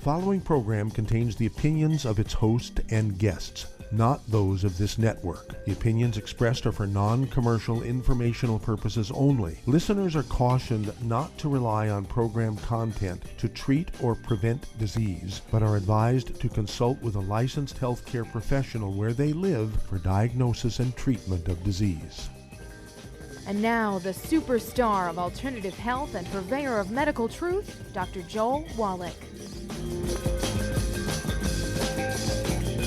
following program contains the opinions of its host and guests, not those of this network. The opinions expressed are for non-commercial informational purposes only. Listeners are cautioned not to rely on program content to treat or prevent disease, but are advised to consult with a licensed healthcare professional where they live for diagnosis and treatment of disease. And now, the superstar of alternative health and purveyor of medical truth, Dr. Joel Wallach.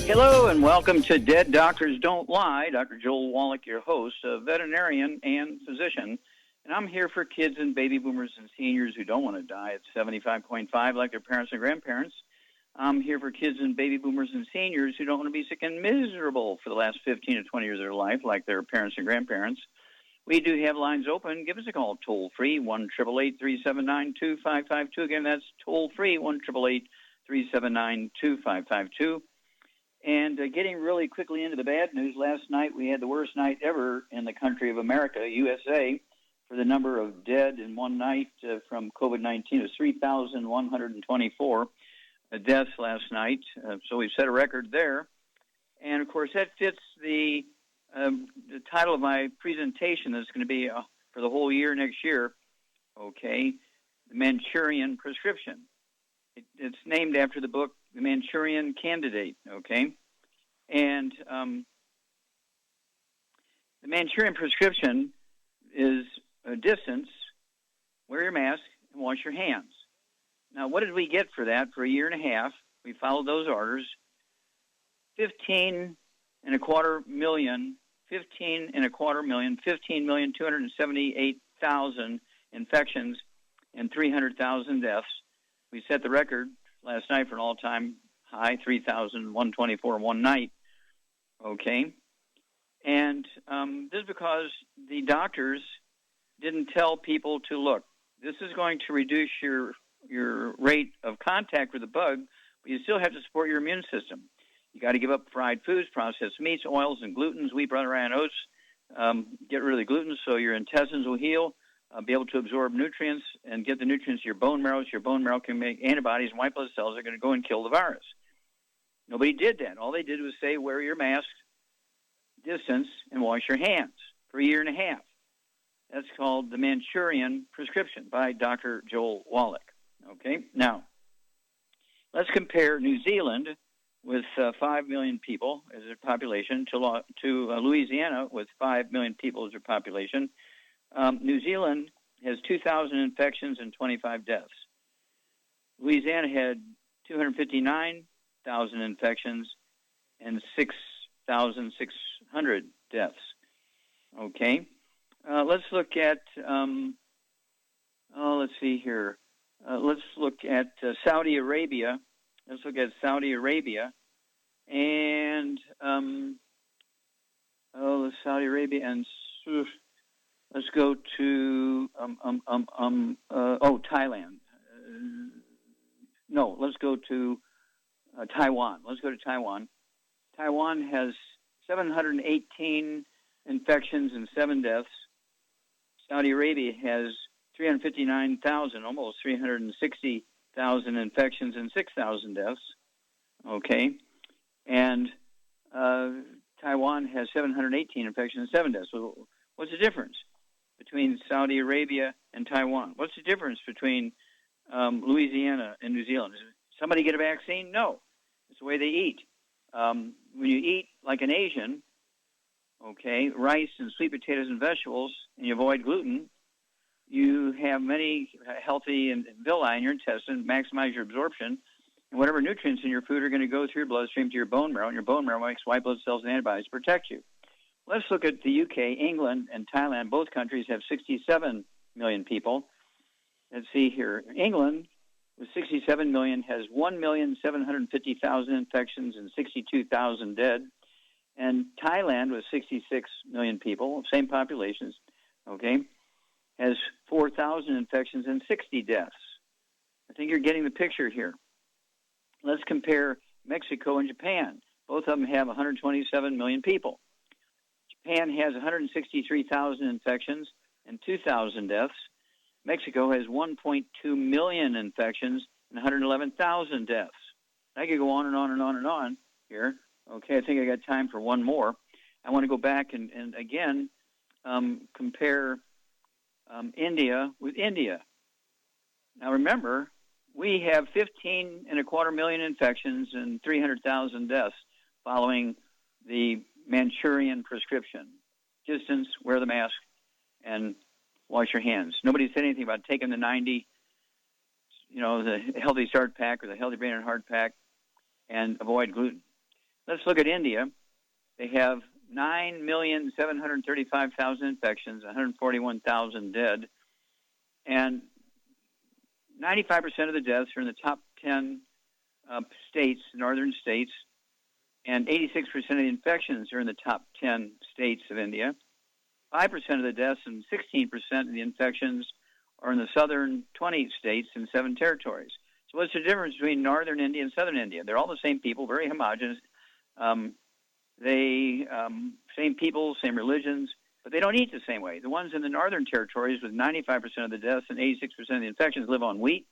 Hello and welcome to Dead Doctors Don't Lie. Dr. Joel Wallach, your host, a veterinarian and physician. And I'm here for kids and baby boomers and seniors who don't want to die at 75.5 like their parents and grandparents. I'm here for kids and baby boomers and seniors who don't want to be sick and miserable for the last 15 to 20 years of their life like their parents and grandparents. We do have lines open. Give us a call toll-free, 1-888-379-2552. Again, that's toll-free, 1-888-379-2552. And getting really quickly into the bad news, last night we had the worst night ever in the country of America, USA, for the number of dead in one night from COVID-19. It was 3,124 deaths last night. So we've set a record there. And, of course, that fits the title of my presentation that's going to be for the whole year next year, okay, The Manchurian Prescription. It's named after the book, The Manchurian Candidate, okay? And the Manchurian Prescription is a distance, wear your mask, and wash your hands. Now, what did we get for that for a year and a half? We followed those orders. 15,278,000 infections and 300,000 deaths. We set the record last night for an all-time high, 3,124 in one night. Okay? And this is because the doctors didn't tell people to look. This is going to reduce your rate of contact with the bug, but you still have to support your immune system. You got to give up fried foods, processed meats, oils, and glutens, wheat, butter, and oats. Get rid of the gluten so your intestines will heal, be able to absorb nutrients, and get the nutrients to your bone marrow so your bone marrow can make antibodies and white blood cells that are going to go and kill the virus. Nobody did that. All they did was say, wear your mask, distance, and wash your hands for a year and a half. That's called the Manchurian Prescription by Dr. Joel Wallach. Okay, now, let's compare New Zealand with 5 million people as their population to Louisiana with 5 million people as their population. New Zealand has 2,000 infections and 25 deaths. Louisiana had 259,000 infections and 6,600 deaths. Okay. Let's look at, let's see here. Let's look at Saudi Arabia. Let's look at Saudi Arabia, and Saudi Arabia, and let's go to Thailand. No, let's go to Taiwan. Let's go to Taiwan. Taiwan has 718 infections and 7 deaths. Saudi Arabia has 359,000, almost 360,000 infections and 6,000 deaths, okay? And Taiwan has 718 infections and 7 deaths. So what's the difference between Saudi Arabia and Taiwan? What's the difference between Louisiana and New Zealand? Does somebody get a vaccine? No. It's the way they eat. When you eat like an Asian, okay, rice and sweet potatoes and vegetables, and you avoid gluten, you have many healthy villi in your intestine, maximize your absorption, and whatever nutrients in your food are going to go through your bloodstream to your bone marrow, and your bone marrow makes white blood cells and antibodies to protect you. Let's look at the UK, England, and Thailand. Both countries have 67 million people. Let's see here. England, with 67 million, has 1,750,000 infections and 62,000 dead. And Thailand, with 66 million people, same populations, okay, has 4,000 infections and 60 deaths. I think you're getting the picture here. Let's compare Mexico and Japan. Both of them have 127 million people. Japan has 163,000 infections and 2,000 deaths. Mexico has 1.2 million infections and 111,000 deaths. I could go on and on and on and on here. Okay, I think I got time for one more. I want to go back and again compare India with India. Now remember, we have 15.25 million infections and 300,000 deaths following the Manchurian prescription. Distance, wear the mask, and wash your hands. Nobody said anything about taking the 90, the Healthy Start Pack or the Healthy Brain and Heart Pack, and avoid gluten. Let's look at India. They have 9,735,000 infections, 141,000 dead, and 95% of the deaths are in the top 10 states, northern states, and 86% of the infections are in the top 10 states of India. 5% of the deaths and 16% of the infections are in the southern 20 states and 7 territories. So what's the difference between northern India and southern India? They're all the same people, very homogeneous. Same people, same religions, but they don't eat the same way. The ones in the northern territories with 95% of the deaths and 86% of the infections live on wheat,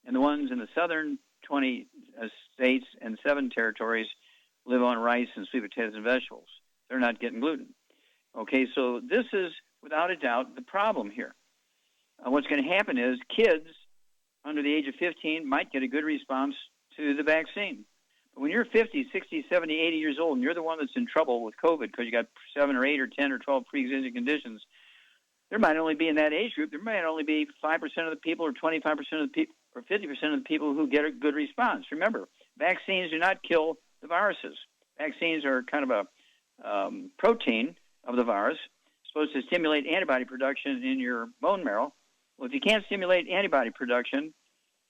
and the ones in the southern 20 states and 7 territories live on rice and sweet potatoes and vegetables. They're not getting gluten. Okay, so this is, without a doubt, the problem here. What's going to happen is kids under the age of 15 might get a good response to the vaccine. But when you're 50, 60, 70, 80 years old, and you're the one that's in trouble with COVID because you got 7 or 8 or 10 or 12 pre-existing conditions, there might only be in that age group, there might only be 5% of the people or 25% of the people or 50% of the people who get a good response. Remember, vaccines do not kill the viruses. Vaccines are kind of a protein of the virus, supposed to stimulate antibody production in your bone marrow. Well, if you can't stimulate antibody production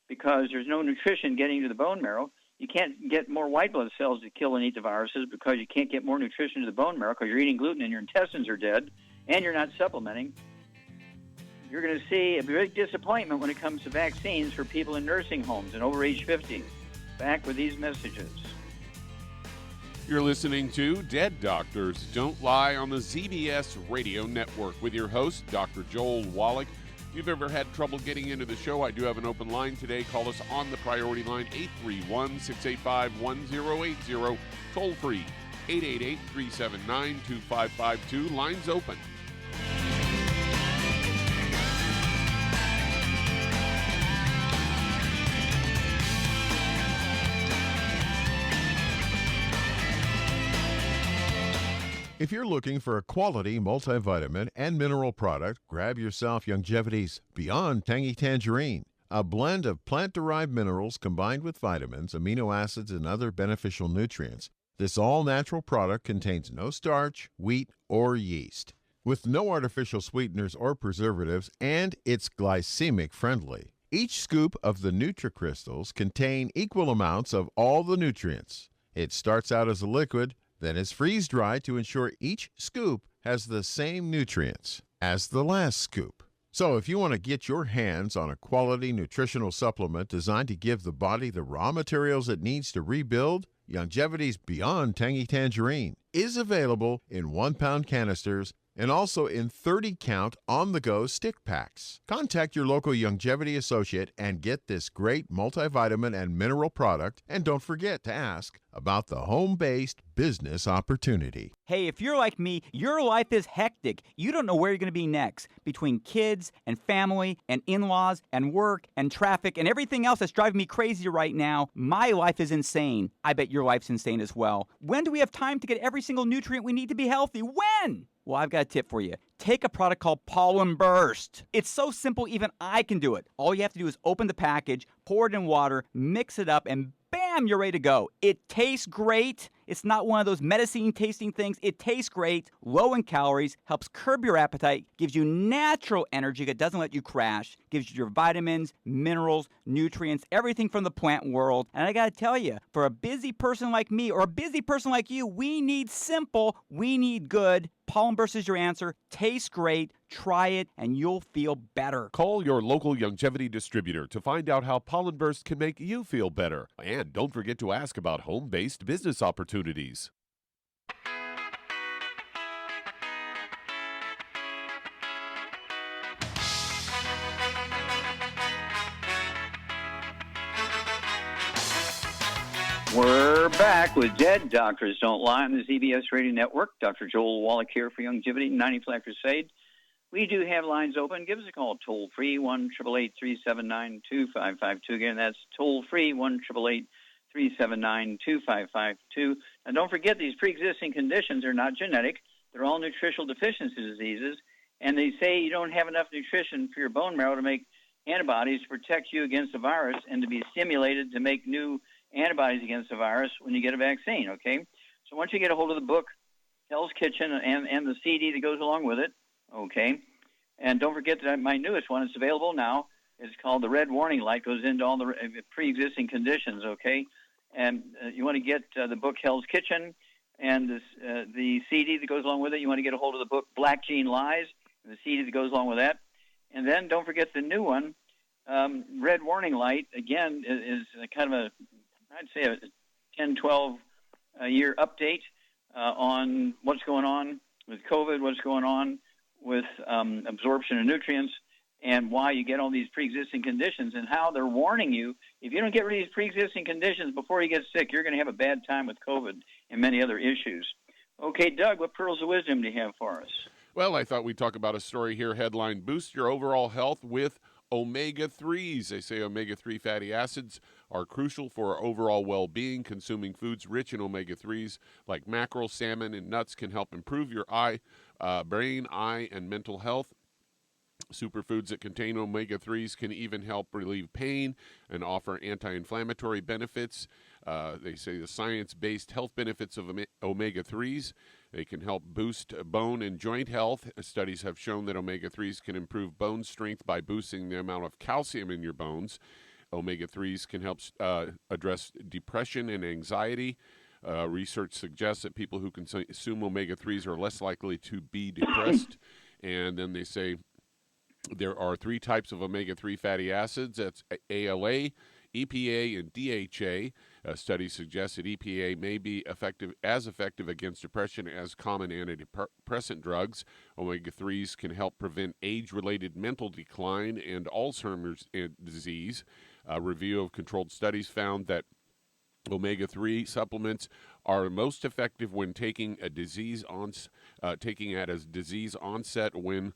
because there's no nutrition getting to the bone marrow, you can't get more white blood cells to kill and eat the viruses because you can't get more nutrition to the bone marrow because you're eating gluten and your intestines are dead and you're not supplementing. You're going to see a big disappointment when it comes to vaccines for people in nursing homes and over age 50. Back with these messages. You're listening to Dead Doctors Don't Lie on the ZBS Radio Network with your host, Dr. Joel Wallach. If you've ever had trouble getting into the show, I do have an open line today. Call us on the priority line, 831-685-1080, toll free, 888-379-2552. Lines open. If you're looking for a quality multivitamin and mineral product, grab yourself Youngevity's Beyond Tangy Tangerine, a blend of plant-derived minerals combined with vitamins, amino acids, and other beneficial nutrients. This all-natural product contains no starch, wheat, or yeast, with no artificial sweeteners or preservatives, and it's glycemic friendly. Each scoop of the NutriCrystals contain equal amounts of all the nutrients. It starts out as a liquid, then is freeze-dried to ensure each scoop has the same nutrients as the last scoop. So if you want to get your hands on a quality nutritional supplement designed to give the body the raw materials it needs to rebuild, Youngevity's Beyond Tangy Tangerine is available in 1-pound canisters and also in 30-count on-the-go stick packs. Contact your local Youngevity associate and get this great multivitamin and mineral product. And don't forget to ask about the home-based business opportunity. Hey, if you're like me, your life is hectic. You don't know where you're going to be next. Between kids and family and in-laws and work and traffic and everything else that's driving me crazy right now, my life is insane. I bet your life's insane as well. When do we have time to get every single nutrient we need to be healthy? When? Well, I've got a tip for you. Take a product called Pollen Burst. It's so simple, even I can do it. All you have to do is open the package, pour it in water, mix it up, and bam, you're ready to go. It tastes great. It's not one of those medicine-tasting things. It tastes great, low in calories, helps curb your appetite, gives you natural energy that doesn't let you crash, gives you your vitamins, minerals, nutrients, everything from the plant world. And I got to tell you, for a busy person like me or a busy person like you, we need simple, we need good. Pollen Burst is your answer. Tastes great. Try it, and you'll feel better. Call your local Youngevity distributor to find out how Pollen Burst can make you feel better. And don't forget to ask about home-based business opportunities. back with Dead Doctors Don't Lie on the ZBS Radio Network. Dr. Joel Wallach here for Youngevity 90 Flat Crusade. We do have lines open. Give us a call toll-free, 1-888-379-2552. Again, that's toll-free, 1-888-379-2552. And don't forget, these pre-existing conditions are not genetic. They're all nutritional deficiency diseases. And they say you don't have enough nutrition for your bone marrow to make antibodies to protect you against the virus and to be stimulated to make new antibodies against the virus when you get a vaccine, okay? So once you get a hold of the book, Hell's Kitchen, and the CD that goes along with it, okay? And don't forget that my newest one is available now. It's called The Red Warning Light. Goes into all the pre-existing conditions, okay? And you want to get the book Hell's Kitchen and the CD that goes along with it. You want to get a hold of the book Black Gene Lies and the CD that goes along with that. And then don't forget the new one, Red Warning Light, again, is kind of I'd say a 10, 12-year update on what's going on with COVID, what's going on with absorption of nutrients, and why you get all these pre-existing conditions and how they're warning you. If you don't get rid of these pre-existing conditions before you get sick, you're going to have a bad time with COVID and many other issues. Okay, Doug, what pearls of wisdom do you have for us? Well, I thought we'd talk about a story here, headline, Boost Your Overall Health with Omega-3s. They say omega-3 fatty acids are crucial for our overall well-being. Consuming foods rich in omega-3s like mackerel, salmon, and nuts can help improve your brain, eye, and mental health. Superfoods that contain omega-3s can even help relieve pain and offer anti-inflammatory benefits. They say the science-based health benefits of omega-3s. They can help boost bone and joint health. Studies have shown that omega-3s can improve bone strength by boosting the amount of calcium in your bones. Omega-3s can help address depression and anxiety. Research suggests that people who consume omega-3s are less likely to be depressed. And then they say there are 3 types of omega-3 fatty acids. That's ALA, EPA, and DHA. Studies suggest that EPA may be as effective against depression as common antidepressant drugs. Omega-3s can help prevent age-related mental decline and Alzheimer's disease. A review of controlled studies found that omega-3 supplements are most effective when taking a disease taking at a disease onset when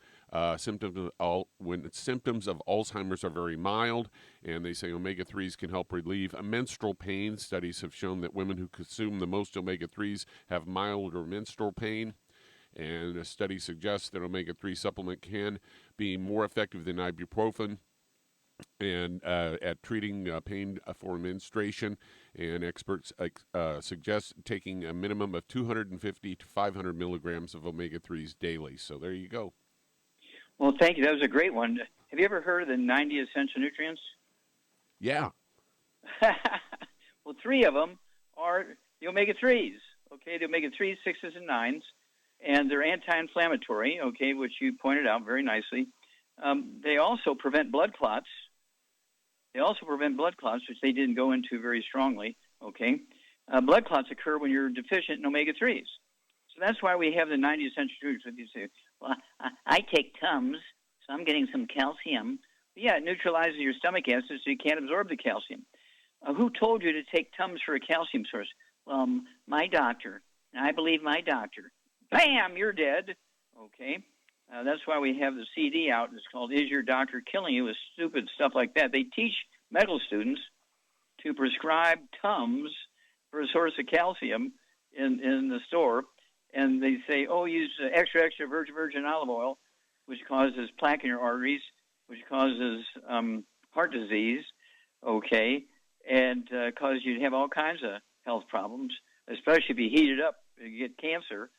symptoms of Alzheimer's are very mild, and they say omega-3s can help relieve menstrual pain. Studies have shown that women who consume the most omega-3s have milder menstrual pain, and a study suggests that omega-3 supplement can be more effective than ibuprofen and at treating pain for menstruation, and experts suggest taking a minimum of 250 to 500 milligrams of omega-3s daily. So there you go. Well, thank you. That was a great one. Have you ever heard of the 90 essential nutrients? Yeah. Well, 3 of them are the omega-3s, okay? The omega-3s, 6s, and 9s, and they're anti-inflammatory, okay, which you pointed out very nicely. They also prevent blood clots. Which they didn't go into very strongly, okay? Blood clots occur when you're deficient in omega-3s. So that's why we have the 90 essential nutrients. If you say, well, I take Tums, so I'm getting some calcium. Yeah, it neutralizes your stomach acid so you can't absorb the calcium. Who told you to take Tums for a calcium source? Well, my doctor. And I believe my doctor. Bam, you're dead. Okay. That's why we have the CD out. It's called Is Your Doctor Killing You? With stupid stuff like that. They teach medical students to prescribe Tums for a source of calcium in the store. And they say, use extra virgin olive oil, which causes plaque in your arteries, which causes heart disease, okay, and causes you to have all kinds of health problems, especially if you heat it up, you get cancer.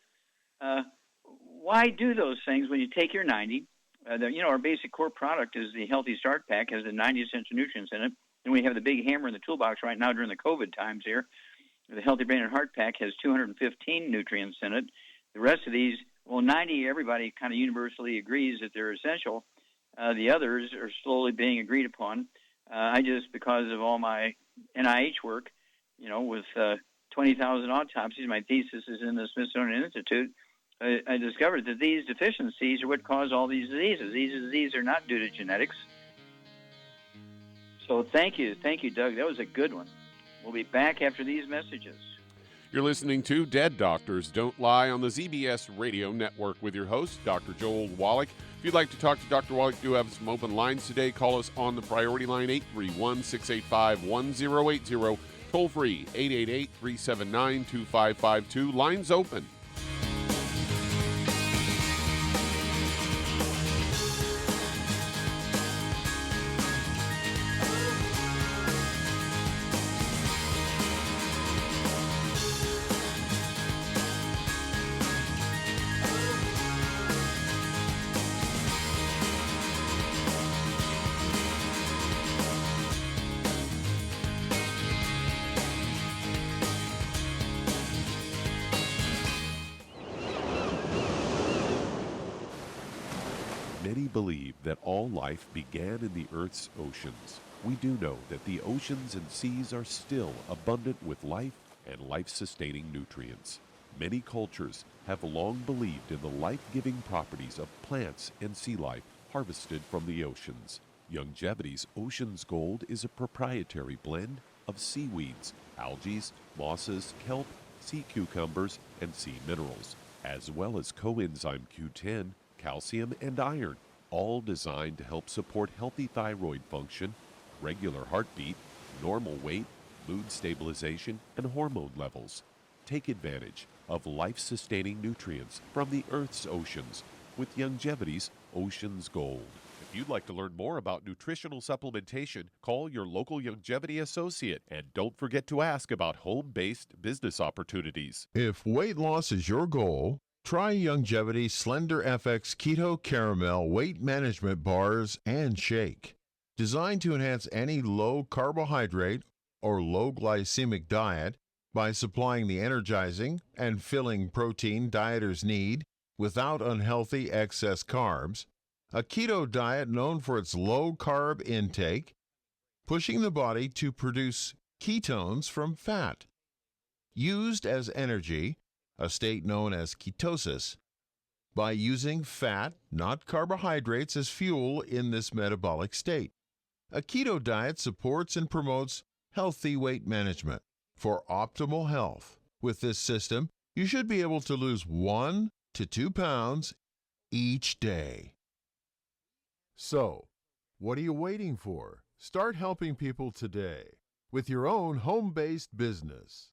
Why do those things when you take your 90? Our basic core product is the Healthy Start Pack, has the 90 essential nutrients in it. And we have the big hammer in the toolbox right now during the COVID times here. The Healthy Brain and Heart Pack has 215 nutrients in it. The rest of these, 90, everybody kind of universally agrees that they're essential. The others are slowly being agreed upon. I just, because of all my NIH work, with 20,000 autopsies, my thesis is in the Smithsonian Institute, I discovered that these deficiencies are what cause all these diseases. These diseases are not due to genetics. So thank you, Doug. That was a good one. We'll be back after these messages. You're listening to Dead Doctors Don't Lie on the ZBS Radio Network with your host, Dr. Joel Wallach. If you'd like to talk to Dr. Wallach, do have some open lines today. Call us on the priority line, 831-685-1080. Toll free, 888-379-2552. Lines open. Many believe that all life began in the Earth's oceans. We do know that the oceans and seas are still abundant with life and life-sustaining nutrients. Many cultures have long believed in the life-giving properties of plants and sea life harvested from the oceans. Youngevity's Ocean's Gold is a proprietary blend of seaweeds, algae, mosses, kelp, sea cucumbers, and sea minerals, as well as coenzyme Q10, calcium, and iron, all designed to help support healthy thyroid function, regular heartbeat, normal weight, mood stabilization, and hormone levels. Take advantage of life-sustaining nutrients from the Earth's oceans with Youngevity's Ocean's Gold. If you'd like to learn more about nutritional supplementation, call your local Youngevity associate, and don't forget to ask about home-based business opportunities. If weight loss is your goal, try Youngevity Slender FX Keto Caramel Weight Management Bars and Shake. Designed to enhance any low carbohydrate or low glycemic diet by supplying the energizing and filling protein dieters need without unhealthy excess carbs, a keto diet known for its low carb intake, pushing the body to produce ketones from fat. Used as energy, a state known as ketosis, by using fat, not carbohydrates, as fuel in this metabolic state. A keto diet supports and promotes healthy weight management. For optimal health, with this system, you should be able to lose 1 to 2 pounds each day. So, what are you waiting for? Start helping people today with your own home-based business.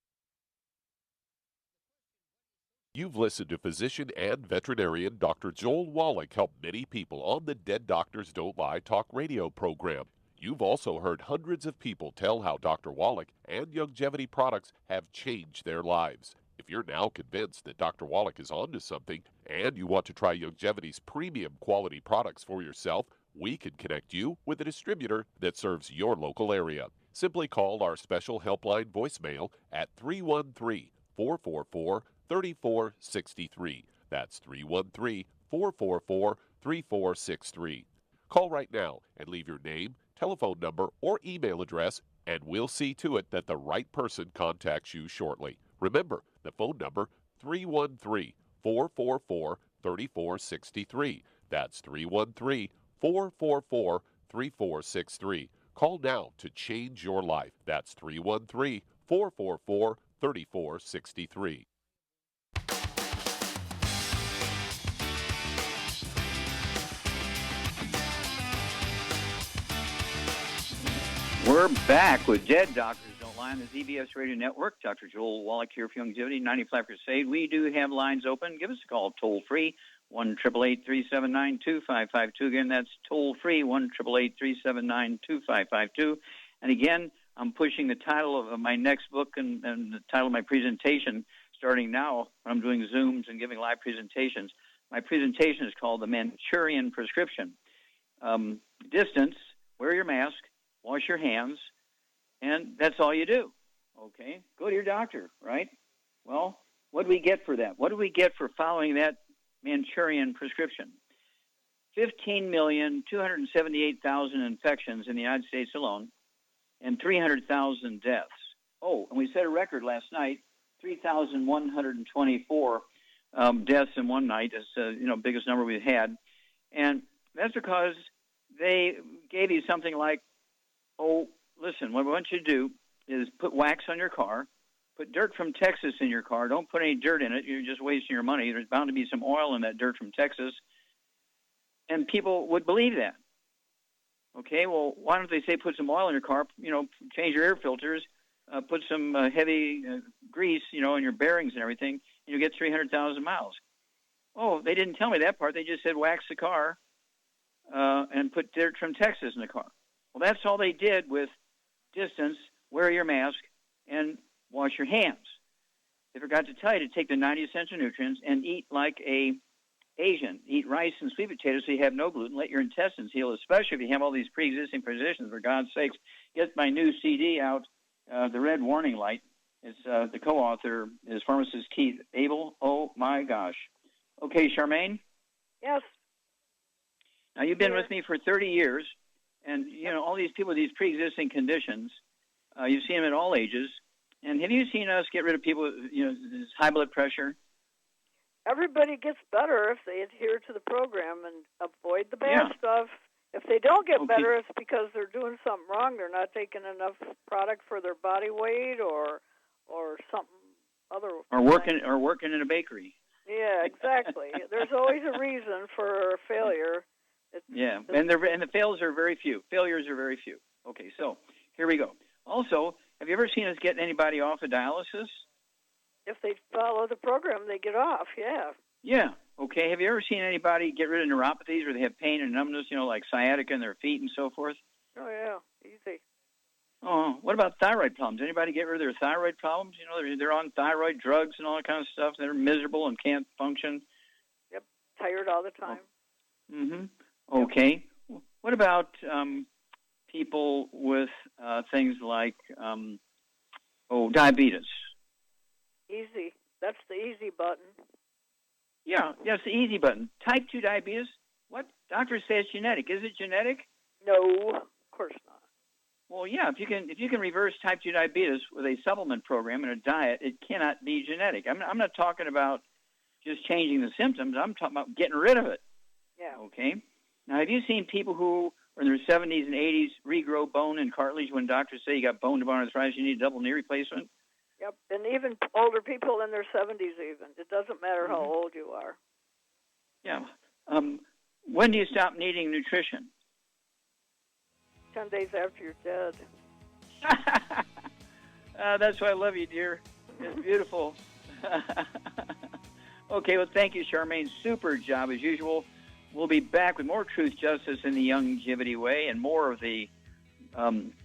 You've listened to physician and veterinarian Dr. Joel Wallach help many people on the Dead Doctors Don't Lie talk radio program. You've also heard hundreds of people tell how Dr. Wallach and Youngevity products have changed their lives. If you're now convinced that Dr. Wallach is onto something and you want to try Youngevity's premium quality products for yourself, we can connect you with a distributor that serves your local area. Simply call our special helpline voicemail at 313-444-3463. That's 313-444-3463. Call right now and leave your name, telephone number, or email address, and we'll see to it that the right person contacts you shortly. Remember, the phone number, 313-444-3463. That's 313-444-3463. Call now to change your life. That's 313-444-3463. We're back with Dead Doctors Don't Lie on the ZBS Radio Network. Dr. Joel Wallach here for Youngevity, 95 Crusade. We do have lines open. Give us a call toll-free, 1-888-379-2552. Again, that's toll-free, 1-888-379-2552. And again, I'm pushing the title of my next book and the title of my presentation starting now when I'm doing Zooms and giving live presentations. My presentation is called The Manchurian Prescription. Distance, wear your mask, wash your hands, and that's all you do. Okay? Go to your doctor, right? Well, what do we get for that? What do we get for following that Manchurian prescription? 15,278,000 infections in the United States alone and 300,000 deaths. Oh, and we set a record last night, 3,124 deaths in one night. That's the biggest number we've had. And that's because they gave you something like, oh, listen, what I want you to do is put wax on your car, put dirt from Texas in your car. Don't put any dirt in it. You're just wasting your money. There's bound to be some oil in that dirt from Texas. And people would believe that. Okay, well, why don't they say put some oil in your car, change your air filters, put some heavy grease, in your bearings and everything, and you'll get 300,000 miles. Oh, they didn't tell me that part. They just said wax the car and put dirt from Texas in the car. Well, that's all they did with distance, wear your mask, and wash your hands. They forgot to tell you to take the 90 essential nutrients and eat like a Asian. Eat rice and sweet potatoes so you have no gluten. Let your intestines heal, especially if you have all these pre-existing conditions. For God's sakes, get my new CD out, The Red Warning Light. It's the co-author is pharmacist Keith Abel. Oh, my gosh. Okay, Charmaine? Yes. Now, you've been with me for 30 years, and, all these people with these pre-existing conditions, you've seen them at all ages. And have you seen us get rid of people with, this high blood pressure? Everybody gets better if they adhere to the program and avoid the bad stuff. If they don't get better, it's because they're doing something wrong. They're not taking enough product for their body weight or something other. Or working in a bakery. Yeah, exactly. There's always a reason for failure. And the failures are very few. Okay, so here we go. Also, have you ever seen us get anybody off of dialysis? If they follow the program, they get off, yeah. Yeah, okay. Have you ever seen anybody get rid of neuropathies where they have pain and numbness, like sciatica in their feet and so forth? Oh, yeah, easy. Oh, what about thyroid problems? Anybody get rid of their thyroid problems? They're on thyroid drugs and all that kind of stuff. They're miserable and can't function. Yep, tired all the time. Oh. Mm-hmm. Okay. Yep. What about people with things like, diabetes? Easy. That's the easy button. Yeah, it's the easy button. Type 2 diabetes, what? Doctors say it's genetic. Is it genetic? No, of course not. Well, yeah, if you can reverse type 2 diabetes with a supplement program and a diet, it cannot be genetic. I'm not talking about just changing the symptoms. I'm talking about getting rid of it. Yeah. Okay? Now, have you seen people who are in their 70s and 80s regrow bone and cartilage when doctors say you got bone-to-bone arthritis, you need a double knee replacement? Yep, and even older people in their 70s even. It doesn't matter how old you are. Yeah. When do you stop needing nutrition? 10 days after you're dead. That's why I love you, dear. It's beautiful. Okay, well, thank you, Charmaine. Super job, as usual. We'll be back with more truth, justice, in the Youngevity way and more of the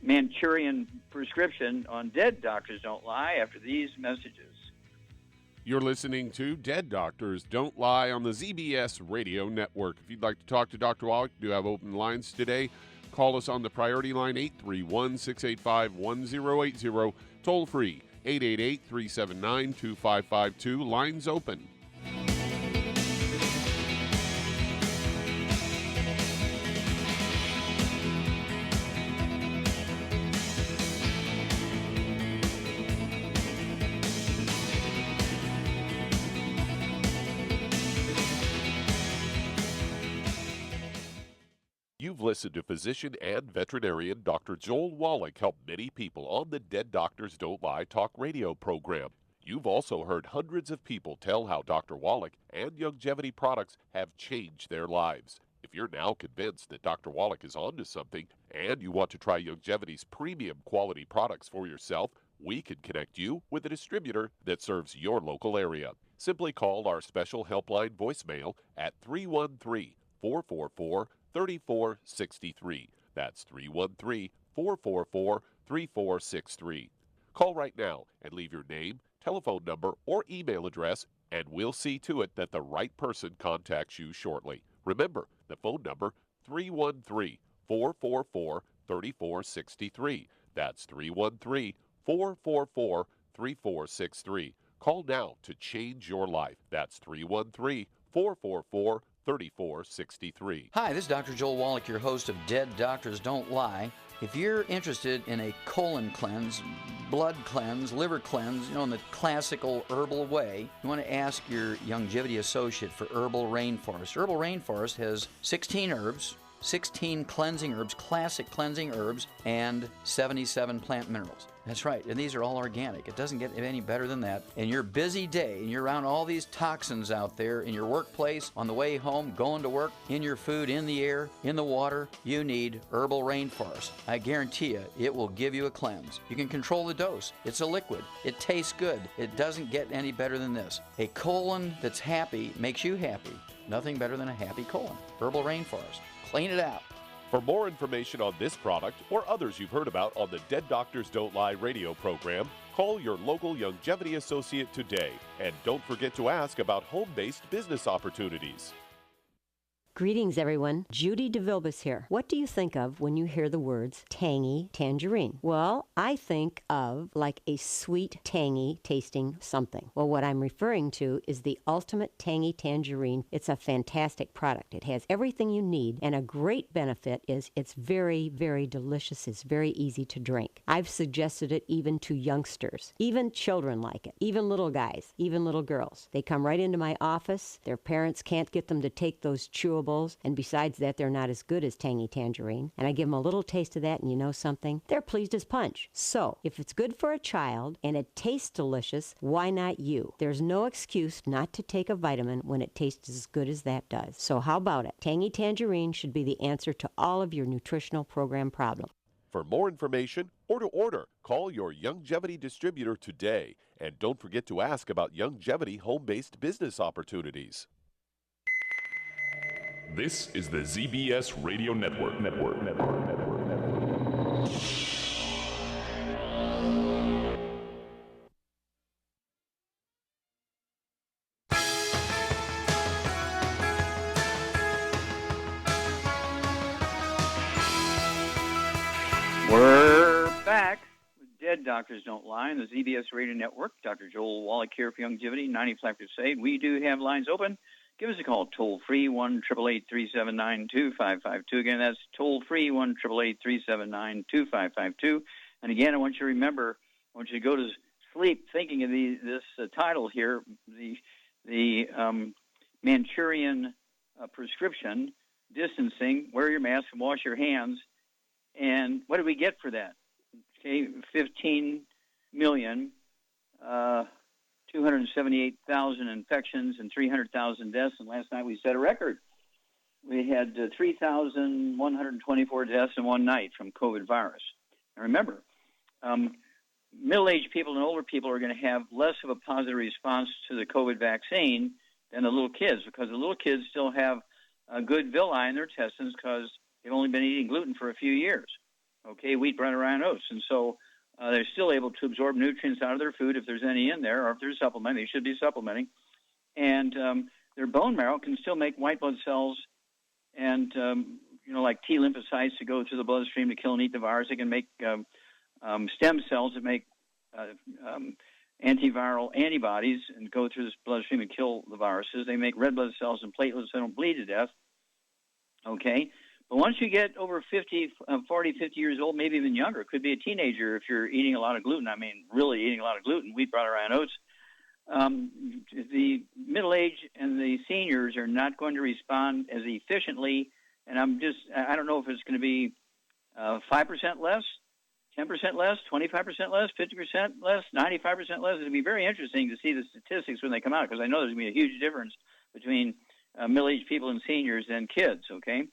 Manchurian prescription on Dead Doctors Don't Lie after these messages. You're listening to Dead Doctors Don't Lie on the ZBS Radio Network. If you'd like to talk to Dr. Wallach, we do have open lines today. Call us on the priority line, 831-685-1080. Toll free, 888-379-2552. Lines open. You've listened to physician and veterinarian Dr. Joel Wallach help many people on the Dead Doctors Don't Lie talk radio program. You've also heard hundreds of people tell how Dr. Wallach and Youngevity products have changed their lives. If you're now convinced that Dr. Wallach is onto something and you want to try Youngevity's premium quality products for yourself, we can connect you with a distributor that serves your local area. Simply call our special helpline voicemail at 313-444-3463. That's 313-444-3463. Call right now and leave your name, telephone number, or email address, and we'll see to it that the right person contacts you shortly. Remember, the phone number, 313-444-3463. That's 313-444-3463. Call now to change your life. That's 313-444-3463. Hi, this is Dr. Joel Wallach, your host of Dead Doctors Don't Lie. If you're interested in a colon cleanse, blood cleanse, liver cleanse, in the classical herbal way, you want to ask your Youngevity associate for Herbal Rainforest. Herbal Rainforest has 16 herbs, 16 cleansing herbs, classic cleansing herbs, and 77 plant minerals. It That's right, and these are all organic. It doesn't get any better than that. In your busy day, and you're around all these toxins out there in your workplace, on the way home, going to work, in your food, in the air, in the water, you need Herbal Rainforest. I guarantee you, it will give you a cleanse. You can control the dose. It's a liquid. It tastes good. It doesn't get any better than this. A colon that's happy makes you happy. Nothing better than a happy colon. Herbal Rainforest. Clean it out. For more information on this product or others you've heard about on the Dead Doctors Don't Lie radio program, call your local Youngevity associate today. And don't forget to ask about home-based business opportunities. Greetings, everyone. Judy DeVilbus here. What do you think of when you hear the words tangy tangerine? Well, I think of like a sweet, tangy tasting something. Well, what I'm referring to is the Ultimate Tangy Tangerine. It's a fantastic product. It has everything you need, and a great benefit is it's very, very delicious. It's very easy to drink. I've suggested it even to youngsters. Even children like it. Even little guys. Even little girls. They come right into my office. Their parents can't get them to take those chewables, and besides that, they're not as good as Tangy Tangerine. And I give them a little taste of that, and you know something? They're pleased as punch. So, if it's good for a child and it tastes delicious, why not you? There's no excuse not to take a vitamin when it tastes as good as that does. So how about it? Tangy Tangerine should be the answer to all of your nutritional program problems. For more information or to order, call your Youngevity distributor today. And don't forget to ask about Youngevity home-based business opportunities. This is the ZBS Radio Network. We're back with Dead Doctors Don't Lie on the ZBS Radio Network. Dr. Joel Wallach here for Youngevity, 95 Crusade. We do have lines open. Give us a call, toll-free, 1-888-379-2552. Again, that's toll-free, 1-888-379-2552. And again, I want you to remember, I want you to go to sleep thinking of this title here, the Manchurian prescription, distancing, wear your mask, and wash your hands. And what did we get for that? Okay, 15 million. 278,000 infections and 300,000 deaths, and last night we set a record. We had 3,124 deaths in one night from COVID virus. And remember, middle-aged people and older people are going to have less of a positive response to the COVID vaccine than the little kids, because the little kids still have a good villi in their intestines because they've only been eating gluten for a few years, okay, wheat, bread, and oats. And so they're still able to absorb nutrients out of their food if there's any in there, or if they're supplementing. They should be supplementing. And their bone marrow can still make white blood cells and, like T lymphocytes to go through the bloodstream to kill and eat the virus. They can make stem cells that make antiviral antibodies and go through this bloodstream and kill the viruses. They make red blood cells and platelets that don't bleed to death. Okay? But once you get over 50 years old, maybe even younger, it could be a teenager if you're eating a lot of gluten. I mean, really eating a lot of gluten, wheat, bread, and oats. The middle-aged and the seniors are not going to respond as efficiently. And I don't know if it's going to be 5% less, 10% less, 25% less, 50% less, 95% less. It'll be very interesting to see the statistics when they come out, because I know there's going to be a huge difference between middle-aged people and seniors and kids, okay?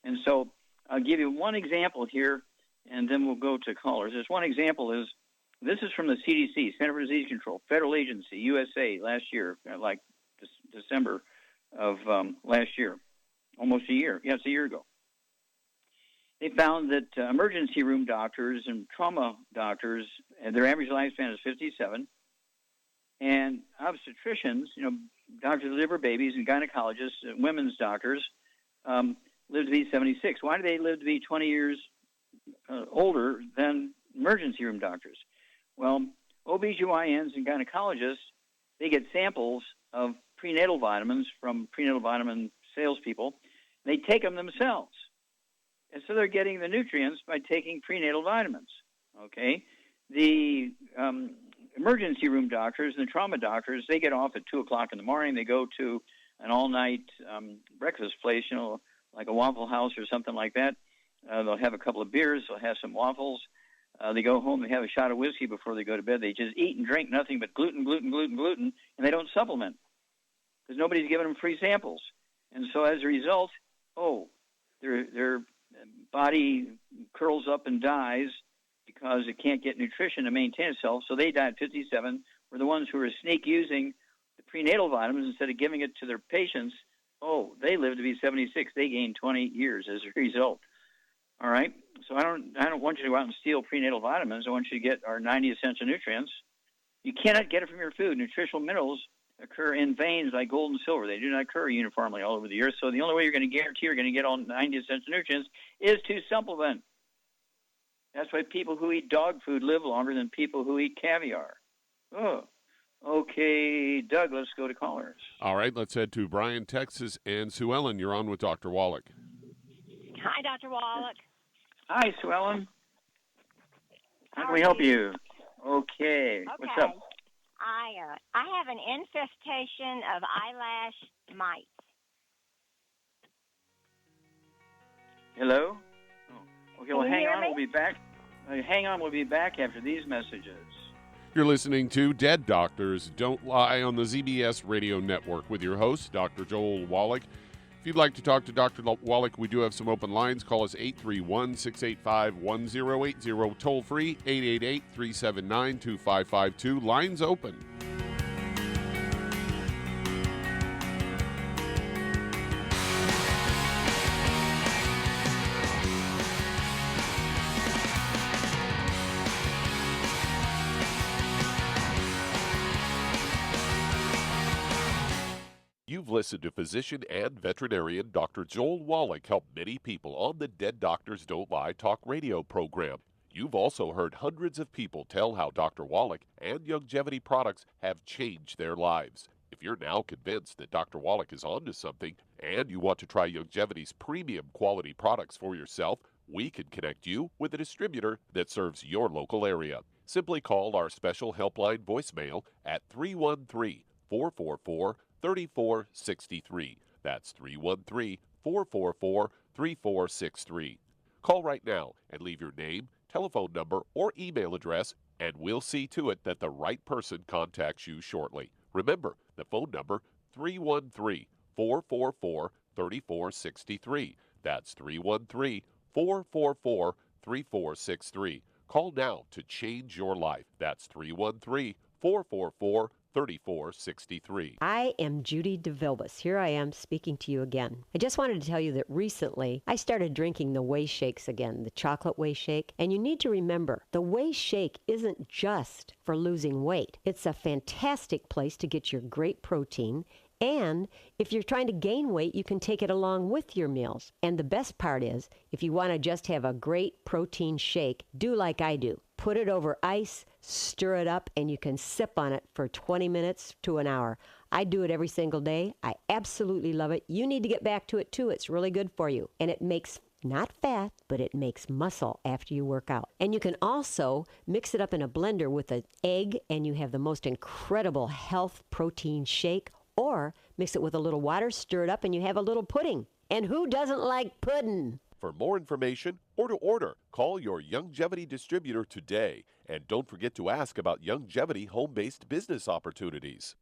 And so I'll give you one example here, and then we'll go to callers. This one example is, this is from the CDC, Center for Disease Control, federal agency, USA, last year, like December of last year, almost a year. Yeah, it's a year ago. They found that emergency room doctors and trauma doctors, their average lifespan is 57, and obstetricians, doctors who deliver babies, and gynecologists, women's doctors, live to be 76. Why do they live to be 20 years older than emergency room doctors? Well, OBGYNs and gynecologists, they get samples of prenatal vitamins from prenatal vitamin salespeople. They take them themselves. And so they're getting the nutrients by taking prenatal vitamins, okay? The emergency room doctors and the trauma doctors, they get off at 2 o'clock in the morning. They go to an all-night breakfast place, like a Waffle House or something like that. They'll have a couple of beers. They'll have some waffles. They go home, they have a shot of whiskey before they go to bed. They just eat and drink nothing but gluten, gluten, gluten, gluten, and they don't supplement because nobody's giving them free samples. And so as a result, their body curls up and dies because it can't get nutrition to maintain itself. So they die at 57. We're the ones who are sneak using the prenatal vitamins instead of giving it to their patients. They live to be 76. They gain 20 years as a result. All right? So I don't want you to go out and steal prenatal vitamins. I want you to get our 90 essential nutrients. You cannot get it from your food. Nutritional minerals occur in veins like gold and silver. They do not occur uniformly all over the earth. So the only way you're going to guarantee you're going to get all 90 essential nutrients is to supplement. That's why people who eat dog food live longer than people who eat caviar. Okay, Doug, let's go to callers. All right, let's head to Bryan, Texas. And Sue Ellen, you're on with Dr. Wallach. Hi, Dr. Wallach. Hi, Sue Ellen. How can we help you? Okay. What's up? I have an infestation of eyelash mites. Hello? Okay, well, hang on. Me? We'll be back. Hang on. We'll be back after these messages. You're listening to Dead Doctors Don't Lie on the ZBS Radio Network with your host, Dr. Joel Wallach. If you'd like to talk to Dr. Wallach, we do have some open lines. Call us 831-685-1080, toll free 888-379-2552. Lines open. You've listened to physician and veterinarian Dr. Joel Wallach help many people on the Dead Doctors Don't Lie talk radio program. You've also heard hundreds of people tell how Dr. Wallach and Youngevity products have changed their lives. If you're now convinced that Dr. Wallach is onto something and you want to try Youngevity's premium quality products for yourself, we can connect you with a distributor that serves your local area. Simply call our special helpline voicemail at 313-444-3463. That's 313-444-3463. Call right now and leave your name, telephone number, or email address, and we'll see to it that the right person contacts you shortly. Remember, the phone number, 313-444-3463. That's 313-444-3463. Call now to change your life. That's 313-444-3463. 3463. I am Judy DeVilbus. Here I am speaking to you again. I just wanted to tell you that recently I started drinking the Whey Shakes again, the chocolate Whey Shake. And you need to remember, the Whey Shake isn't just for losing weight. It's a fantastic place to get your great protein. And if you're trying to gain weight, you can take it along with your meals. And the best part is, if you want to just have a great protein shake, do like I do. Put it over ice, stir it up, and you can sip on it for 20 minutes to an hour. I do it every single day. I absolutely love it. You need to get back to it too. It's really good for you. And it makes not fat, but it makes muscle after you work out. And you can also mix it up in a blender with an egg, and you have the most incredible health protein shake. Or mix it with a little water, stir it up, and you have a little pudding. And who doesn't like pudding? For more information or to order, call your Youngevity distributor today. And don't forget to ask about Youngevity home-based business opportunities.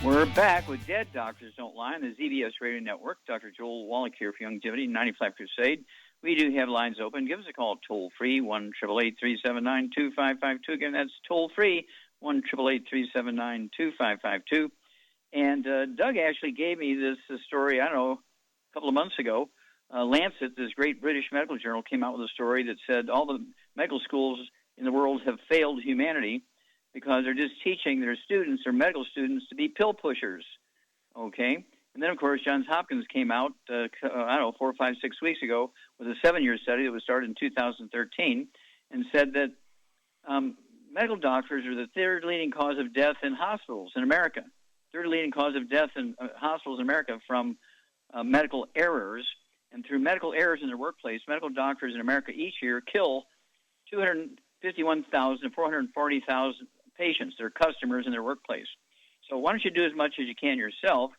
We're back with Dead Doctors Don't Lie on the ZBS Radio Network. Dr. Joel Wallach here for Youngevity, 95 Crusade. We do have lines open. Give us a call toll-free, 1-888-379-2552. Again, that's toll-free, 1-888-379-2552. And Doug actually gave me this story, I don't know, a couple of months ago. Lancet, this great British medical journal, came out with a story that said all the medical schools in the world have failed humanity because they're just teaching their students, their medical students, to be pill pushers, okay? And then, of course, Johns Hopkins came out, 4, 5, 6 weeks ago with a 7-year study that was started in 2013 and said that medical doctors are the third leading cause of death in hospitals in America, third leading cause of death in hospitals in America from medical errors. And through medical errors in their workplace, medical doctors in America each year kill 251,000 to 440,000 patients, their customers in their workplace. So why don't you do as much as you can yourself?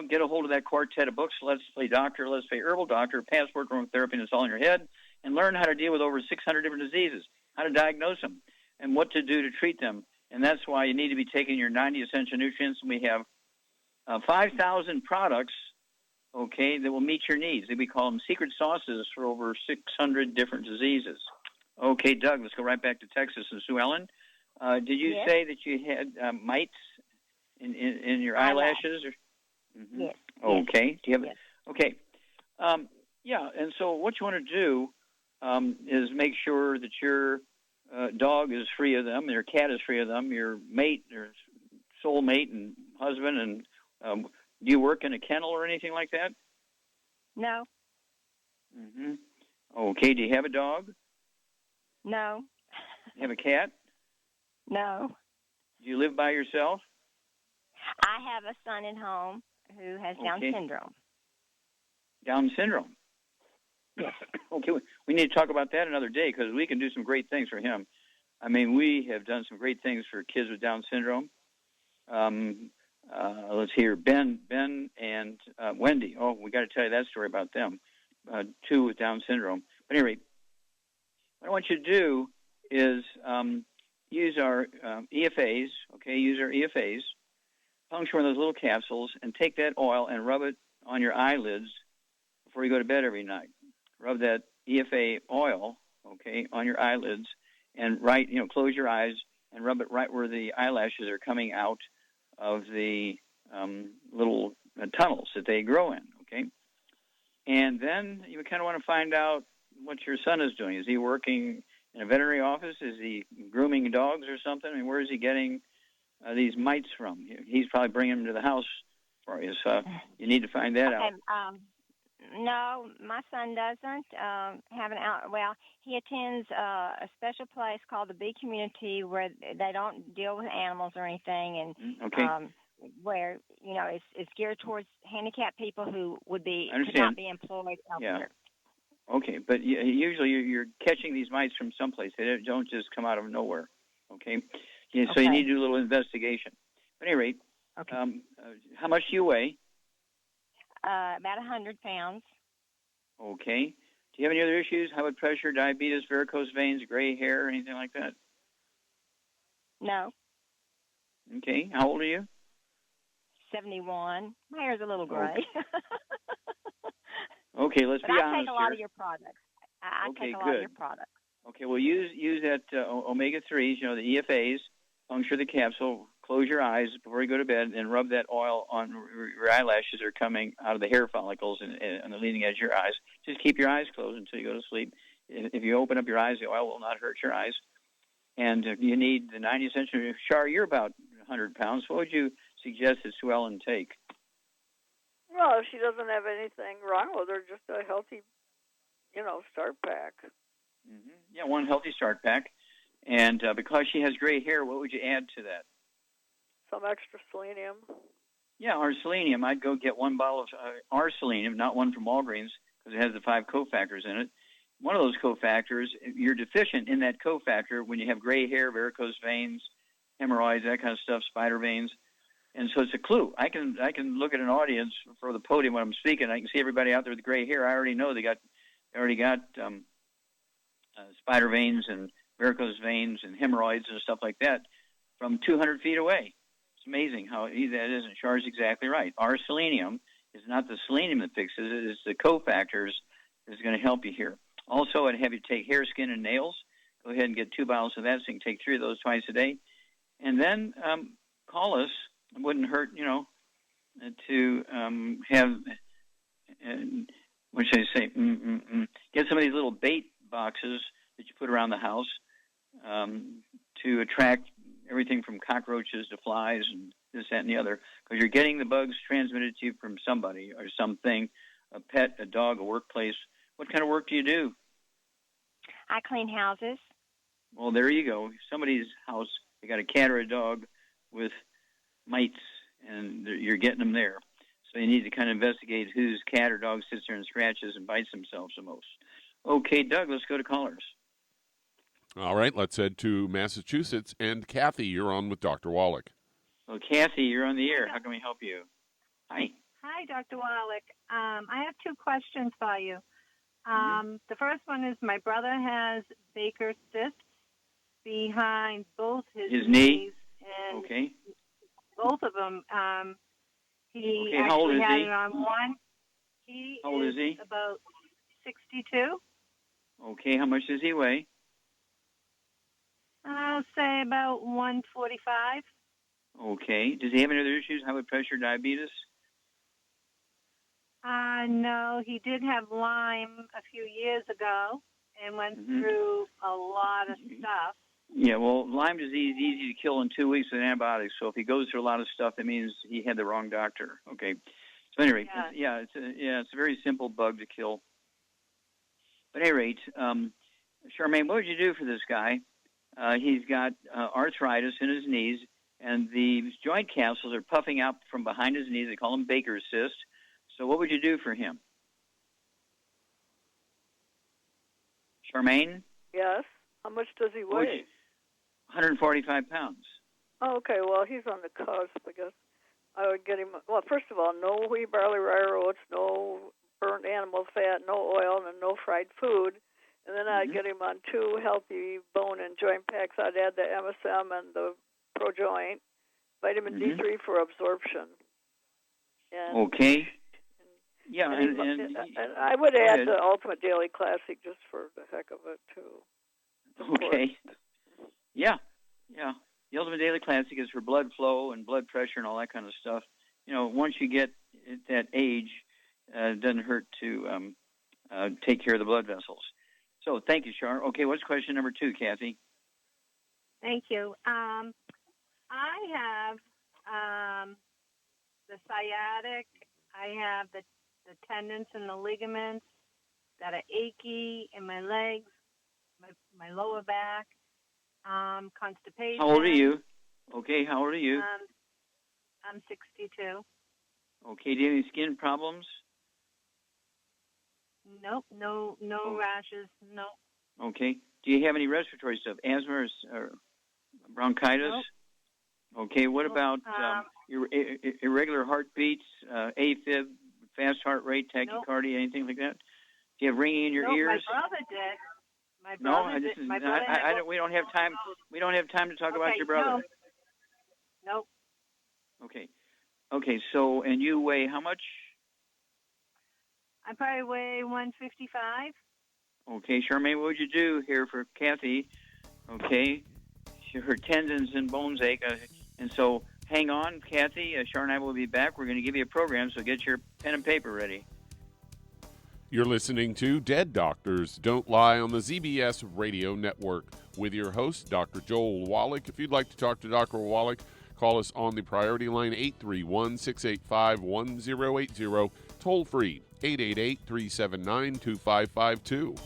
Get a hold of that quartet of books, Let's Play Doctor, Let's Play Herbal Doctor, Passport Aromatherapy, and It's All in Your Head, and learn how to deal with over 600 different diseases, how to diagnose them, and what to do to treat them. And that's why you need to be taking your 90 essential nutrients. We have 5,000 products, okay, that will meet your needs. We call them secret sauces for over 600 different diseases. Okay, Doug, let's go right back to Texas. And Sue Ellen, did you say that you had mites in your eyelashes? Mm-hmm. Yes. Okay. Do you have? Yes. Okay. Yeah. And so what you want to do is make sure that your dog is free of them, your cat is free of them, your mate, your soulmate and husband, and do you work in a kennel or anything like that? No. Mm-hmm. Okay. Do you have a dog? No. You have a cat? No. Do you live by yourself? I have a son at home who has Down syndrome. Down syndrome? Yes. Okay, we need to talk about that another day because we can do some great things for him. I mean, we have done some great things for kids with Down syndrome. Let's hear Ben and Wendy. Oh, we got to tell you that story about them, two with Down syndrome. But anyway, what I want you to do is use our EFAs, okay, use our EFAs, puncture one of those little capsules, and take that oil and rub it on your eyelids before you go to bed every night. Rub that EFA oil, okay, on your eyelids, and close your eyes and rub it right where the eyelashes are coming out of the little tunnels that they grow in, okay? And then you kind of want to find out what your son is doing. Is he working in a veterinary office? Is he grooming dogs or something? I mean, where is he getting these mites from? He's probably bringing them to the house for you, so you need to find that out. No, my son doesn't have an out. Well, he attends a special place called the Bee Community where they don't deal with animals or anything, and where it's geared towards handicapped people who could not be employed elsewhere. Yeah. Okay, but usually you're catching these mites from someplace. They don't just come out of nowhere. Okay, so you need to do a little investigation. At any rate, how much do you weigh? About 100 pounds. Okay. Do you have any other issues? High blood pressure, diabetes, varicose veins, gray hair, anything like that? No. Okay. How old are you? 71. My hair's a little gray. Okay, let's be honest I take a lot of your products. I take a lot of your products. Okay, well, use that omega-3s, the EFAs, puncture the capsule, close your eyes before you go to bed, and rub that oil on your eyelashes that are coming out of the hair follicles and the leading edge of your eyes. Just keep your eyes closed until you go to sleep. If you open up your eyes, the oil will not hurt your eyes. And you need the 90 essential. Shar, you're about 100 pounds. What would you suggest that Sue Ellen take? Well, if she doesn't have anything wrong with her, just a healthy, start pack. Mm-hmm. Yeah, one healthy start pack. And because she has gray hair, what would you add to that? Some extra selenium. Yeah, our selenium. I'd go get one bottle of our selenium, not one from Walgreens, because it has the 5 cofactors in it. One of those cofactors, you're deficient in that cofactor when you have gray hair, varicose veins, hemorrhoids, that kind of stuff, spider veins. And so it's a clue. I can look at an audience for the podium when I'm speaking. I can see everybody out there with gray hair. I already know they already got spider veins and varicose veins and hemorrhoids and stuff like that from 200 feet away. It's amazing how easy that is, and Char's exactly right. Our selenium is not the selenium that fixes it. It's the cofactors that's going to help you here. Also, I'd have you take hair, skin, and nails. Go ahead and get 2 bottles of that, so you can take 3 of those twice a day. And then call us. It wouldn't hurt, to have, what should I say, get some of these little bait boxes that you put around the house to attract everything from cockroaches to flies and this, that, and the other, because you're getting the bugs transmitted to you from somebody or something, a pet, a dog, a workplace. What kind of work do you do? I clean houses. Well, there you go. Somebody's house, they got a cat or a dog with mites, and you're getting them there. So you need to kind of investigate whose cat or dog sits there and scratches and bites themselves the most. Okay, Doug, let's go to callers. All right, let's head to Massachusetts. And Kathy, you're on with Dr. Wallach. Well, Kathy, you're on the air. How can we help you? Hi. Hi, Dr. Wallach. I have two questions for you. The first one is my brother has Baker's cysts behind both his knee. And okay. Both of them. He okay. How old is had he? it on one. How old is he? About 62. Okay. How much does he weigh? I'll say about 145. Okay. Does he have any other issues? High blood pressure, diabetes? No, he did have Lyme a few years ago and went through a lot of stuff. Yeah, well, Lyme disease is easy to kill in 2 weeks with antibiotics. So if he goes through a lot of stuff, that means he had the wrong doctor. Okay. So anyway, it's a very simple bug to kill. But at any rate, Charmaine, what would you do for this guy? He's got arthritis in his knees, and the joint capsules are puffing out from behind his knees. They call them Baker's cyst. So what would you do for him? Charmaine? Yes. How much does he weigh? 145 pounds. Oh, okay. Well, he's on the cusp, I guess. I would get him, well, first of all, no wheat, barley, rye, oats, no burnt animal fat, no oil, and no fried food. And then I'd get him on 2 healthy bone and joint packs. I'd add the MSM and the ProJoint, vitamin D3 for absorption. And okay. Yeah, and I would add the Ultimate Daily Classic just for the heck of it, too. Okay. Yeah. The Ultimate Daily Classic is for blood flow and blood pressure and all that kind of stuff. You know, once you get at that age, it doesn't hurt to take care of the blood vessels. So thank you, Char. Okay, what's question number 2, Kathy? Thank you. I have the sciatic. I have the tendons and the ligaments that are achy in my legs, my lower back, constipation. How old are you? Okay, how old are you? I'm 62. Okay, do you have any skin problems? Nope, no rashes, no. Okay. Do you have any respiratory stuff, asthma or bronchitis? Nope. Okay, what about your irregular heartbeats, AFib, fast heart rate, tachycardia, anything like that? Do you have ringing in your ears? My brother did. We don't have time. We don't have time to talk about your brother. Nope. Okay. So, and you weigh how much? I probably weigh 155. Okay, Charmaine, what would you do here for Kathy? Okay, her tendons and bones ache, and so hang on, Kathy. Char and I will be back. We're going to give you a program, so get your pen and paper ready. You're listening to Dead Doctors Don't Lie on the ZBS Radio Network with your host, Dr. Joel Wallach. If you'd like to talk to Dr. Wallach, call us on the priority line 831-685-1080, toll free 888-379-2552.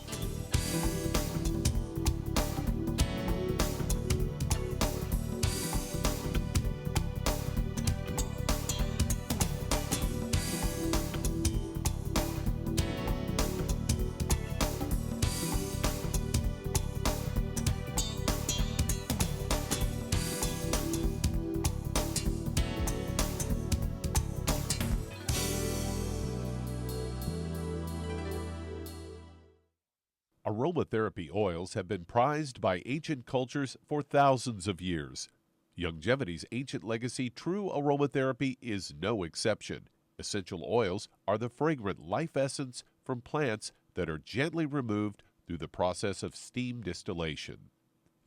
Aromatherapy oils have been prized by ancient cultures for thousands of years. Youngevity's ancient legacy, true aromatherapy, is no exception. Essential oils are the fragrant life essence from plants that are gently removed through the process of steam distillation.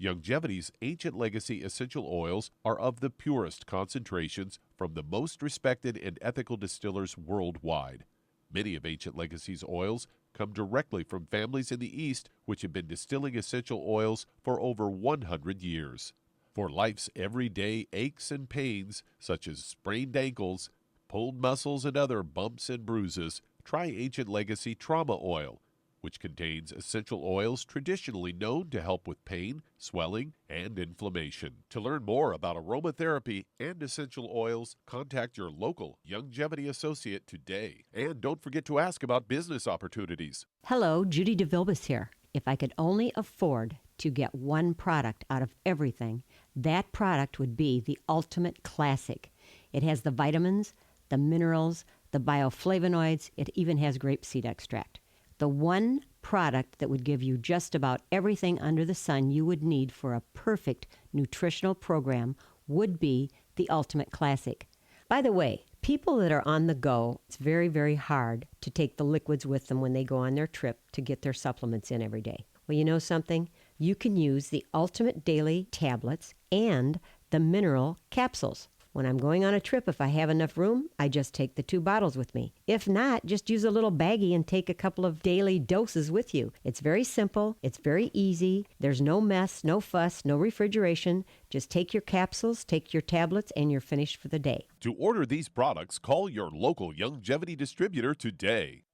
Youngevity's ancient legacy essential oils are of the purest concentrations from the most respected and ethical distillers worldwide. Many of Ancient Legacy's oils come directly from families in the East which have been distilling essential oils for over 100 years. For life's everyday aches and pains, such as sprained ankles, pulled muscles, and other bumps and bruises, try Ancient Legacy Trauma Oil, which contains essential oils traditionally known to help with pain, swelling, and inflammation. To learn more about aromatherapy and essential oils, contact your local Youngevity associate today. And don't forget to ask about business opportunities. Hello, Judy DeVilbus here. If I could only afford to get one product out of everything, that product would be the Ultimate Classic. It has the vitamins, the minerals, the bioflavonoids. It even has grapeseed extract. The one product that would give you just about everything under the sun you would need for a perfect nutritional program would be the Ultimate Classic. By the way, people that are on the go, it's very, very hard to take the liquids with them when they go on their trip to get their supplements in every day. Well, you know something? You can use the Ultimate Daily tablets and the mineral capsules. When I'm going on a trip, if I have enough room, I just take the 2 bottles with me. If not, just use a little baggie and take a couple of daily doses with you. It's very simple. It's very easy. There's no mess, no fuss, no refrigeration. Just take your capsules, take your tablets, and you're finished for the day. To order these products, call your local Youngevity distributor today.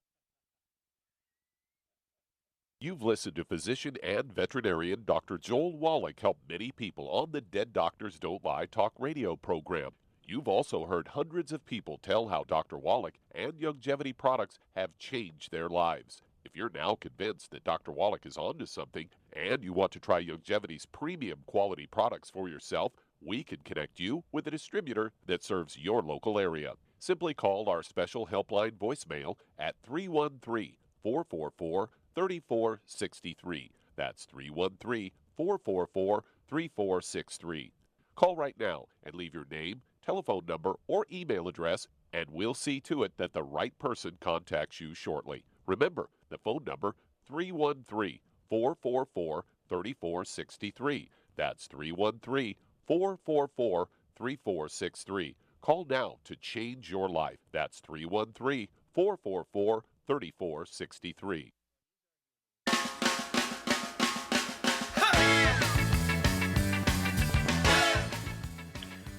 You've listened to physician and veterinarian Dr. Joel Wallach help many people on the Dead Doctors Don't Lie talk radio program. You've also heard hundreds of people tell how Dr. Wallach and Youngevity products have changed their lives. If you're now convinced that Dr. Wallach is onto something and you want to try Youngevity's premium quality products for yourself, we can connect you with a distributor that serves your local area. Simply call our special helpline voicemail at 313-444-3463. That's 313-444-3463. Call right now and leave your name, telephone number, or email address, and we'll see to it that the right person contacts you shortly. Remember, the phone number, 313-444-3463. That's 313-444-3463. Call now to change your life. That's 313-444-3463.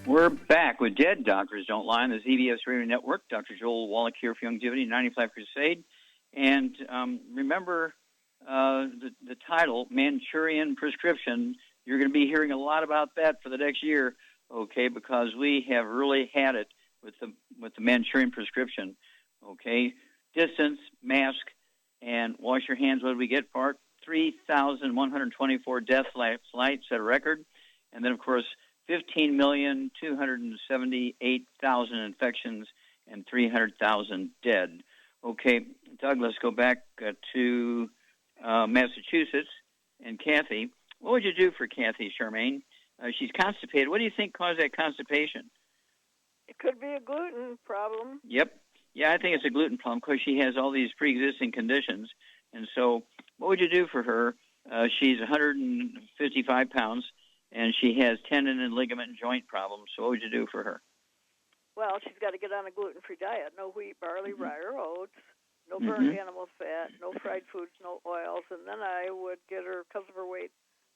We're back with Dead Doctors Don't Lie on the ZBS Radio Network. Dr. Joel Wallach here for Youngevity 95 Crusade. And remember the title, Manchurian Prescription. You're going to be hearing a lot about that for the next year, okay, because we have really had it with the Manchurian Prescription, okay. Distance, mask, and wash your hands. What did we get for it? 3,124 death flights, set a record. And then, of course, 15,278,000 infections and 300,000 dead. Okay, Doug, let's go back to Massachusetts and Kathy. What would you do for Kathy, Charmaine? She's constipated. What do you think caused that constipation? It could be a gluten problem. Yep. Yeah, I think it's a gluten problem because she has all these pre-existing conditions. And so what would you do for her? She's 155 pounds, and she has tendon and ligament and joint problems. So what would you do for her? Well, she's got to get on a gluten-free diet. No wheat, barley, rye, or oats. No burnt animal fat. No fried foods. No oils. And then I would get her, because of her weight,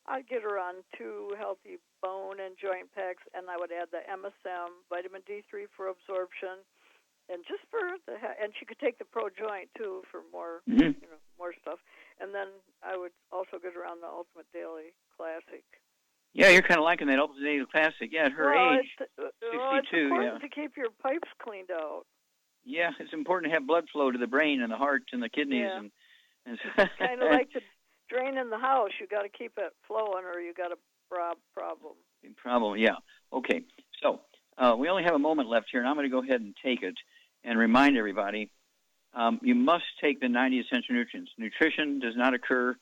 I'd get her on 2 healthy bone and joint packs, and I would add the MSM, vitamin D3 for absorption, and just for and she could take the Pro Joint too for more, more stuff. And then I would also get her on the Ultimate Daily Classic. Yeah, you're kind of liking that Ultimate Daily Classic. Yeah, at her age, 62. It's important to keep your pipes cleaned out. Yeah, it's important to have blood flow to the brain and the heart and the kidneys. Yeah. And It's kind of like to drain in the house. You got to keep it flowing, or you got a problem. Problem, yeah. Okay, so we only have a moment left here, and I'm going to go ahead and take it and remind everybody, you must take the 90 essential nutrients. Nutrition does not occur,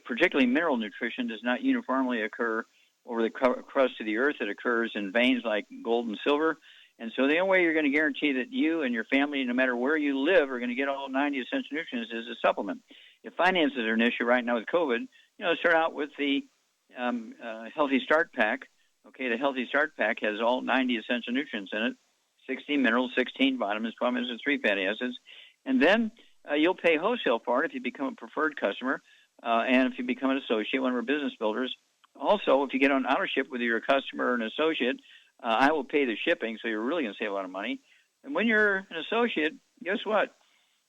particularly mineral nutrition, does not uniformly occur over the crust of the earth. It occurs in veins like gold and silver. And so the only way you're going to guarantee that you and your family, no matter where you live, are going to get all 90 essential nutrients is a supplement. If finances are an issue right now with COVID, start out with the Healthy Start Pack. Okay, the Healthy Start Pack has all 90 essential nutrients in it, 16 minerals, 16 vitamins, 12 minerals, and 3 fatty acids. And then you'll pay wholesale for it if you become a preferred customer and if you become an associate, one of our business builders. Also, if you get on auto-ship, whether you're a customer or an associate, I will pay the shipping, so you're really going to save a lot of money. And when you're an associate, guess what?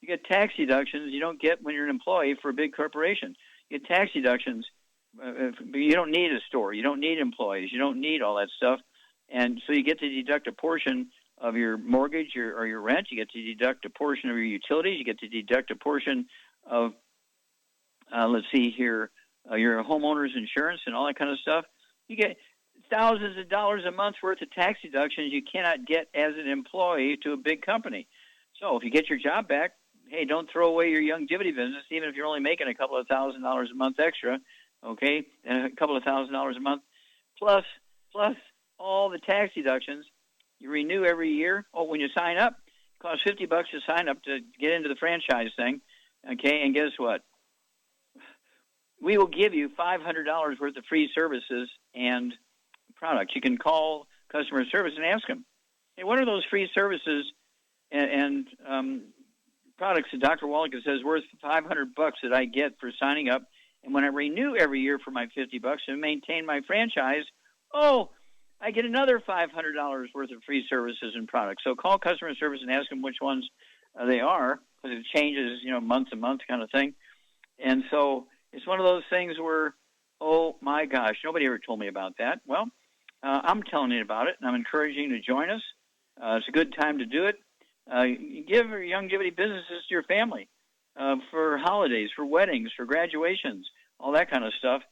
You get tax deductions you don't get when you're an employee for a big corporation. You get tax deductions. You don't need a store. You don't need employees. You don't need all that stuff. And so you get to deduct a portion of your mortgage or your rent. You get to deduct a portion of your utilities. You get to deduct a portion of, let's see here, your homeowner's insurance and all that kind of stuff. You get thousands of dollars a month worth of tax deductions you cannot get as an employee to a big company. So if you get your job back, hey, don't throw away your Youngevity business, even if you're only making a couple of $1,000s a month extra, okay, and a couple of $1,000s a month, plus all the tax deductions. You renew every year. Oh, when you sign up, it costs $50 to sign up to get into the franchise thing, okay, and guess what? We will give you $500 worth of free services and products. You can call customer service and ask them, hey, what are those free services and products that Dr. Wallach says worth $500 that I get for signing up, and when I renew every year for my $50 and maintain my franchise, I get another $500 worth of free services and products. So call customer service and ask them which ones they are, because it changes, month to month kind of thing. And so it's one of those things where, oh my gosh, nobody ever told me about that. Well, I'm telling you about it, and I'm encouraging you to join us. It's a good time to do it. Give your Youngevity businesses to your family for holidays, for weddings, for graduations, all that kind of stuff.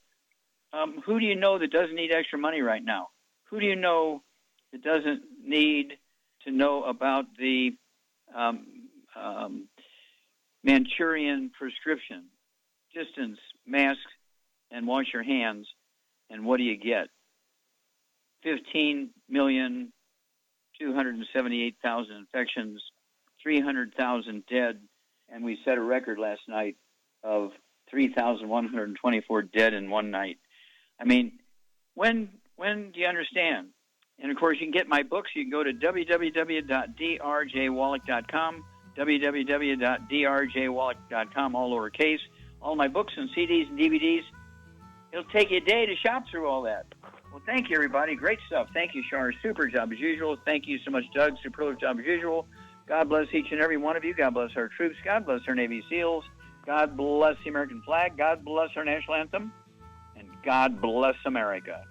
Who do you know that doesn't need extra money right now? Who do you know that doesn't need to know about the Manchurian prescription? Distance, mask, and wash your hands. And what do you get? 15,278,000 infections, 300,000 dead, and we set a record last night of 3,124 dead in one night. I mean, when do you understand? And, of course, you can get my books. You can go to www.drjwallach.com, www.drjwallach.com, all lowercase. All my books and CDs and DVDs. It'll take you a day to shop through all that. Well, thank you, everybody. Great stuff. Thank you, Shar. Super job as usual. Thank you so much, Doug. Superlative job as usual. God bless each and every one of you. God bless our troops. God bless our Navy SEALs. God bless the American flag. God bless our national anthem. And God bless America.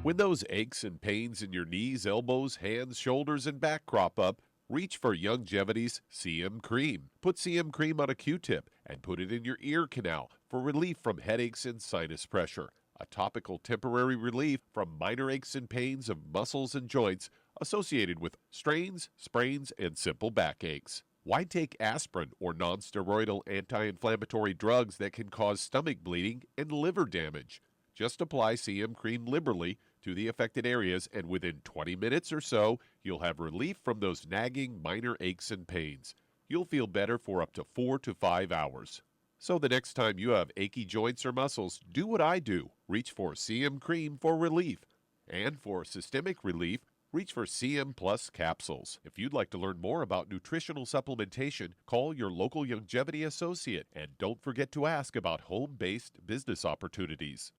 When those aches and pains in your knees, elbows, hands, shoulders, and back crop up, reach for Youngevity's CM Cream. Put CM Cream on a Q-tip and put it in your ear canal for relief from headaches and sinus pressure. A topical temporary relief from minor aches and pains of muscles and joints associated with strains, sprains, and simple backaches. Why take aspirin or non-steroidal anti-inflammatory drugs that can cause stomach bleeding and liver damage? Just apply CM Cream liberally to the affected areas, and within 20 minutes or so, you'll have relief from those nagging minor aches and pains. You'll feel better for up to 4 to 5 hours. So the next time you have achy joints or muscles, do what I do. Reach for CM Cream for relief. And for systemic relief, reach for CM Plus capsules. If you'd like to learn more about nutritional supplementation, call your local Youngevity associate, and don't forget to ask about home-based business opportunities.